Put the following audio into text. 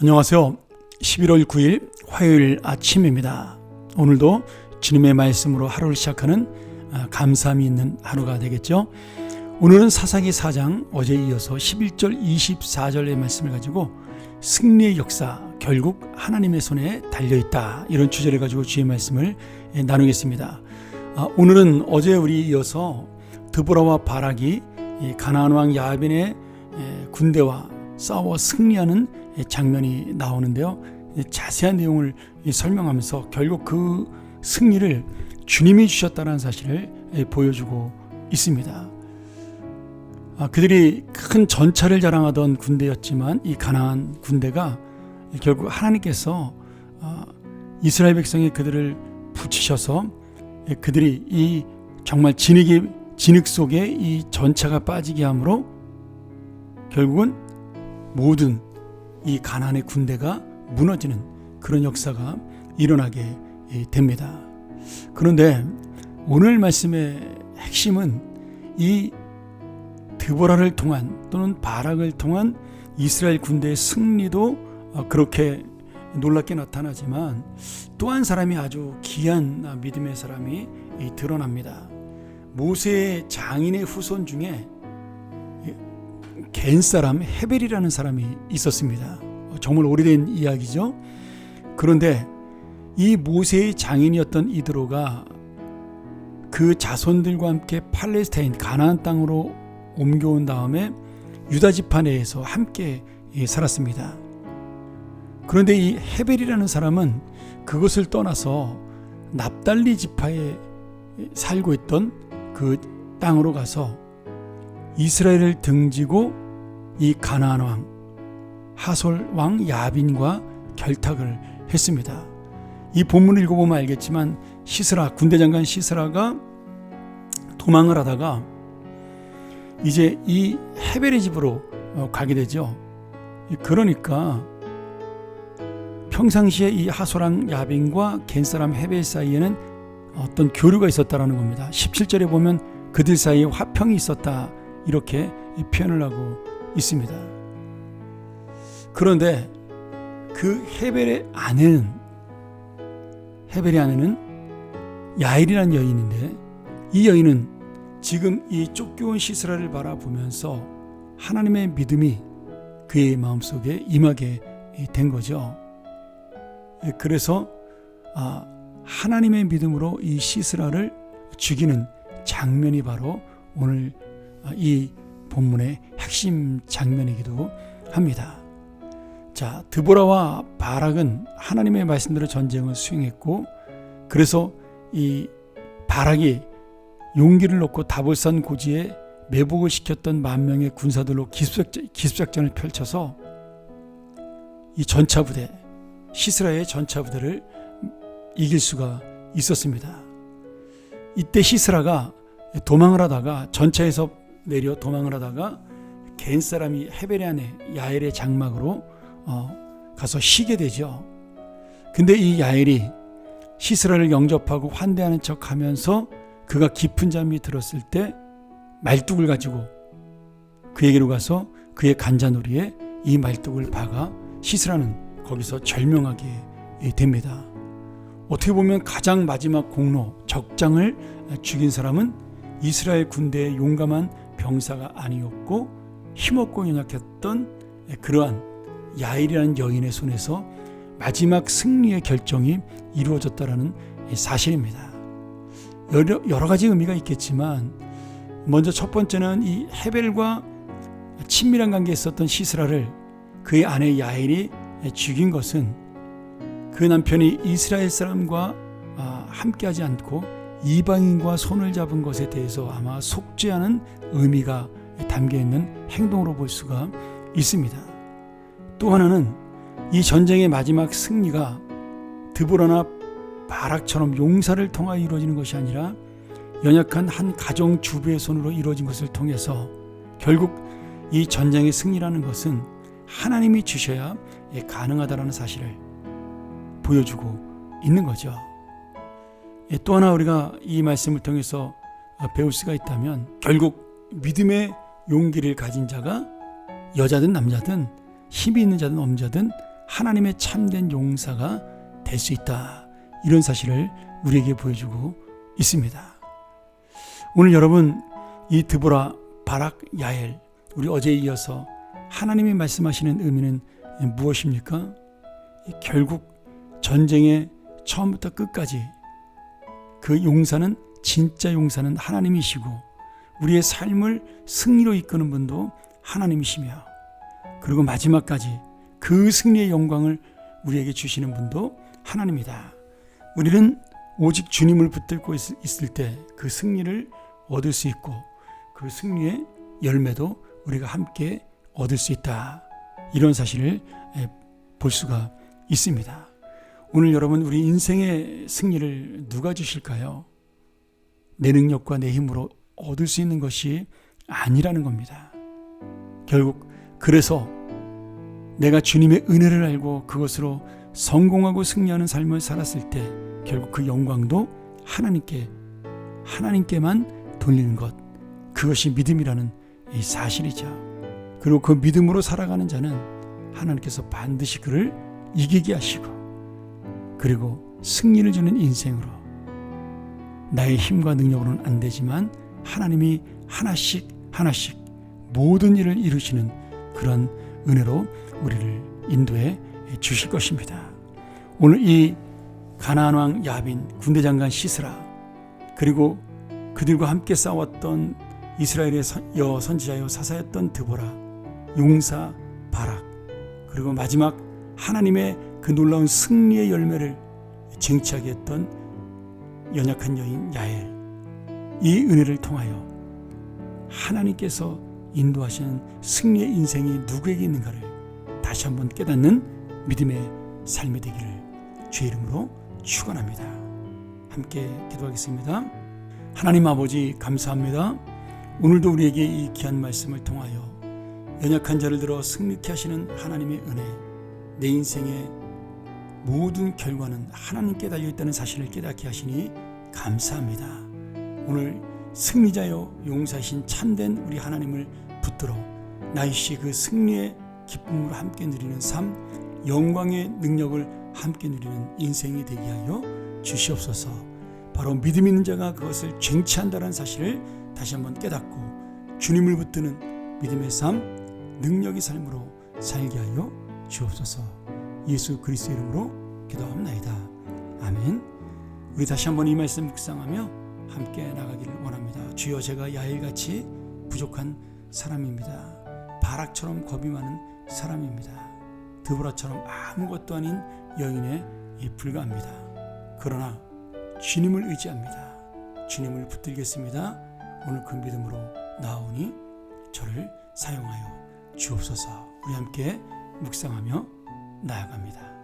안녕하세요. 11월 9일 화요일 아침입니다. 오늘도 주님의 말씀으로 하루를 시작하는 감사함이 있는 하루가 되겠죠. 오늘은 사사기 4장 어제에 이어서 11절 24절의 말씀을 가지고 승리의 역사 결국 하나님의 손에 달려있다, 이런 주제를 가지고 주의 말씀을 나누겠습니다. 오늘은 어제 우리 이어서 드보라와 바락이 가나안 왕 야빈의 군대와 싸워 승리하는 장면이 나오는데요. 자세한 내용을 설명하면서 결국 그 승리를 주님이 주셨다는 사실을 보여주고 있습니다. 그들이 큰 전차를 자랑하던 군대였지만 이 가나안 군대가 결국 하나님께서 이스라엘 백성이 그들을 붙이셔서 그들이 이 정말 진흙 속에 이 전차가 빠지게 함으로 결국은 모든 이 가나안의 군대가 무너지는 그런 역사가 일어나게 됩니다. 그런데 오늘 말씀의 핵심은 이 드보라를 통한 또는 바락을 통한 이스라엘 군대의 승리도 그렇게 놀랍게 나타나지만 또 한 사람이 아주 귀한 믿음의 사람이 드러납니다. 모세의 장인의 후손 중에 겐 사람 헤벨이라는 사람이 있었습니다. 정말 오래된 이야기죠. 그런데 이 모세의 장인이었던 이드로가 그 자손들과 함께 팔레스타인 가나안 땅으로 옮겨온 다음에 유다 지파 내에서 함께 살았습니다. 그런데 이 헤벨이라는 사람은 그것을 떠나서 납달리 지파에 살고 있던 그 땅으로 가서 이스라엘을 등지고 이 가나안 왕 하솔 왕 야빈과 결탁을 했습니다. 이 본문을 읽어보면 알겠지만 시스라, 군대장관 시스라가 도망을 하다가 이제 이 헤벨의 집으로 가게 되죠. 그러니까 평상시에 이 하솔 왕 야빈과 겐 사람 헤벨 사이에는 어떤 교류가 있었다라는 겁니다. 17절에 보면 그들 사이에 화평이 있었다, 이렇게 표현을 하고 있습니다. 그런데 그 헤벨의 아내는 야일이라는 여인인데, 이 여인은 지금 이 쫓겨온 시스라를 바라보면서 하나님의 믿음이 그의 마음속에 임하게 된 거죠. 그래서 하나님의 믿음으로 이 시스라를 죽이는 장면이 바로 오늘 이 본문의 핵심 장면이기도 합니다. 자, 드보라와 바락은 하나님의 말씀대로 전쟁을 수행했고, 그래서 이 바락이 용기를 놓고 다볼산 고지에 매복을 시켰던 10,000명의 군사들로 기습작전을 펼쳐서 이 전차부대, 시스라의 전차부대를 이길 수가 있었습니다. 이때 시스라가 도망을 하다가, 전차에서 내려 도망을 하다가 겐 사람이 헤벨의 아내 야엘의 장막으로 가서 쉬게 되죠. 근데 이 야엘이 시스라를 영접하고 환대하는 척 하면서 그가 깊은 잠이 들었을 때 말뚝을 가지고 그에게로 가서 그의 간자놀이에 이 말뚝을 박아 시스라는 거기서 절명하게 됩니다. 어떻게 보면 가장 마지막 공로, 적장을 죽인 사람은 이스라엘 군대의 용감한 병사가 아니었고 힘없고 연약했던 그러한 야일이라는 여인의 손에서 마지막 승리의 결정이 이루어졌다라는 사실입니다. 여러 가지 의미가 있겠지만, 먼저 첫 번째는 이 헤벨과 친밀한 관계에 있었던 시스라를 그의 아내 야일이 죽인 것은 그 남편이 이스라엘 사람과 함께하지 않고 이방인과 손을 잡은 것에 대해서 아마 속죄하는 의미가 담겨있는 행동으로 볼 수가 있습니다. 또 하나는 이 전쟁의 마지막 승리가 드보라나 바락처럼 용사를 통하여 이루어지는 것이 아니라 연약한 한 가정 주부의 손으로 이루어진 것을 통해서 결국 이 전쟁의 승리라는 것은 하나님이 주셔야 가능하다는 사실을 보여주고 있는 거죠. 또 하나 우리가 이 말씀을 통해서 배울 수가 있다면, 결국 믿음의 용기를 가진 자가 여자든 남자든 힘이 있는 자든 없는 자든 하나님의 참된 용사가 될 수 있다. 이런 사실을 우리에게 보여주고 있습니다. 오늘 여러분, 이 드보라, 바락, 야엘, 우리 어제에 이어서 하나님이 말씀하시는 의미는 무엇입니까? 결국 전쟁의 처음부터 끝까지 그 용사는, 진짜 용사는 하나님이시고 우리의 삶을 승리로 이끄는 분도 하나님이시며, 그리고 마지막까지 그 승리의 영광을 우리에게 주시는 분도 하나님이다. 우리는 오직 주님을 붙들고 있을 때 그 승리를 얻을 수 있고 그 승리의 열매도 우리가 함께 얻을 수 있다. 이런 사실을 볼 수가 있습니다. 오늘 여러분, 우리 인생의 승리를 누가 주실까요? 내 능력과 내 힘으로 얻을 수 있는 것이 아니라는 겁니다. 결국 그래서 내가 주님의 은혜를 알고 그것으로 성공하고 승리하는 삶을 살았을 때 결국 그 영광도 하나님께만 돌리는 것, 그것이 믿음이라는 이 사실이죠. 그리고 그 믿음으로 살아가는 자는 하나님께서 반드시 그를 이기게 하시고, 그리고 승리를 주는 인생으로, 나의 힘과 능력으로는 안 되지만 하나님이 하나씩 모든 일을 이루시는 그런 은혜로 우리를 인도해 주실 것입니다. 오늘 이 가나안 왕 야빈, 군대 장관 시스라, 그리고 그들과 함께 싸웠던 이스라엘의 선지자요 사사였던 드보라, 용사 바락, 그리고 마지막 하나님의 그 놀라운 승리의 열매를 쟁취하게 했던 연약한 여인 야엘, 이 은혜를 통하여 하나님께서 인도하시는 승리의 인생이 누구에게 있는가를 다시 한번 깨닫는 믿음의 삶이 되기를 주의 이름으로 축원합니다. 함께 기도하겠습니다. 하나님 아버지, 감사합니다. 오늘도 우리에게 이 귀한 말씀을 통하여 연약한 자를 들어 승리케 하시는 하나님의 은혜, 내 인생의 모든 결과는 하나님께 달려있다는 사실을 깨닫게 하시니 감사합니다. 오늘 승리자여 용사이신 참된 우리 하나님을 붙들어 나이시 그 승리의 기쁨으로 함께 누리는 삶, 영광의 능력을 함께 누리는 인생이 되게 하여 주시옵소서. 바로 믿음 있는 자가 그것을 쟁취한다는 사실을 다시 한번 깨닫고 주님을 붙드는 믿음의 삶, 능력의 삶으로 살게 하여 주옵소서. 예수 그리스도 이름으로 기도합나이다. 아멘. 우리 다시 한번 이 말씀 묵상하며 함께 나가기를 원합니다. 주여, 제가 야일같이 부족한 사람입니다. 바락처럼 겁이 많은 사람입니다. 드보라처럼 아무것도 아닌 여인에 불과합니다. 그러나 주님을 의지합니다. 주님을 붙들겠습니다. 오늘 그 믿음으로 나오니 저를 사용하여 주옵소서. 우리 함께 묵상하며 나아갑니다.